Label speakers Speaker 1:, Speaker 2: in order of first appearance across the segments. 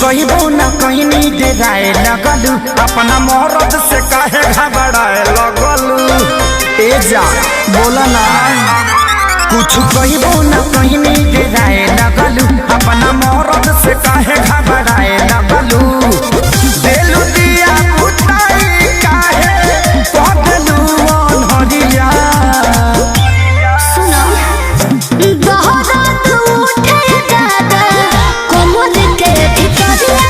Speaker 1: कहबो न कहनी डेराए लगलू, अपना मरद से काहे घबराए लगलू। ए जा बोला ना, कुछ कहबो न कहनी डेराए लगलू, अपना मरद से काहे घबराए लगलू। देलू दिया बुताई काहे पगलू अनहरिया।
Speaker 2: सुनो बहुत उठे दादा कोमल के भितरिया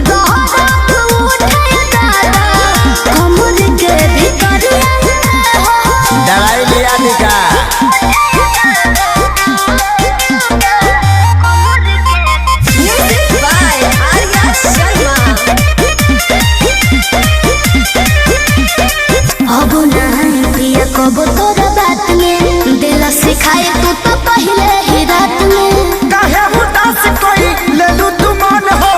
Speaker 2: बहुत उठे दादा कोमल के भितरिया।
Speaker 1: दवाई लिया निका
Speaker 2: कबो तोरा बात में दिला सिखाए तू तो पहले ही रात में।
Speaker 1: काहे उदास कोई लेलू तू मन हो,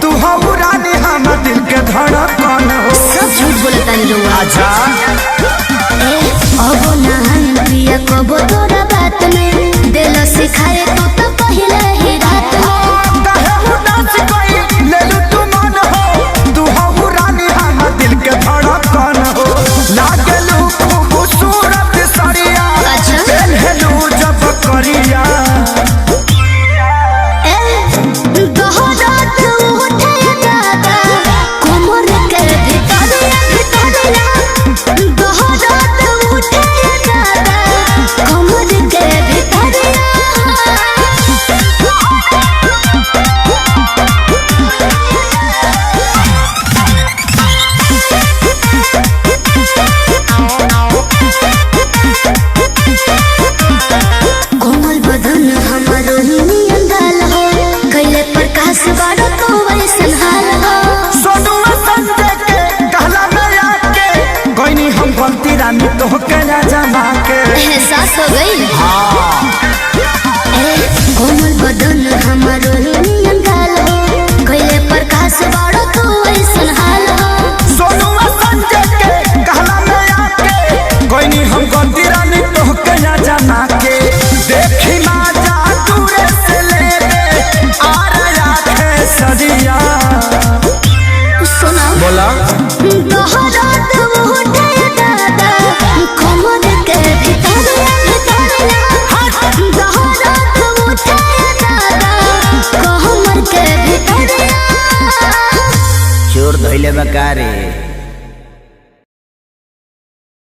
Speaker 1: तू हो रानी हम दिल के धड़कन हो।
Speaker 2: सब झूठ बोलता नहीं लोग।
Speaker 1: आजा
Speaker 2: अब ना प्रिया कबो तोरा बात में दिला सिखाए तू तो पहले ही रात में।
Speaker 1: काहे उदास कोई लेलू तू मन हो, तू हो रानी हम दिल के धड़कन हो। लागलू खूबसूरत सरिया,
Speaker 2: अच्छा
Speaker 1: पहनलू जब करिया।
Speaker 2: दोहरात उठे दादा कोमल के भितरिया दोहरात उठे दादा कोमल के भितरिया। कोमल बदन हमारो नियन गाल हो, कैले प्रकाश बारो तो वैसन हाल हो।
Speaker 1: सोनुआ संजय के कहला में आके कोई हम गलती रानी तो के ना जमा के।
Speaker 2: एहसास हो गई।
Speaker 1: हाँ
Speaker 2: कोमल बदन हमारो नियन गाल हो, कैले प्रकाश बारो तो वैसन हाल हो।
Speaker 1: सोनुआ संजय के कहला में आके कोई हम गलती रानी तो के ना जमा के। देखी माजा दूरे से ले ले आ रहा है सदिया।
Speaker 2: सुना
Speaker 1: बोला
Speaker 2: दोहरात उठे दादा कोमल के भितरिया दोहरात उठे दादा कोमल के भितरिया।
Speaker 1: चोर धइले बकारे।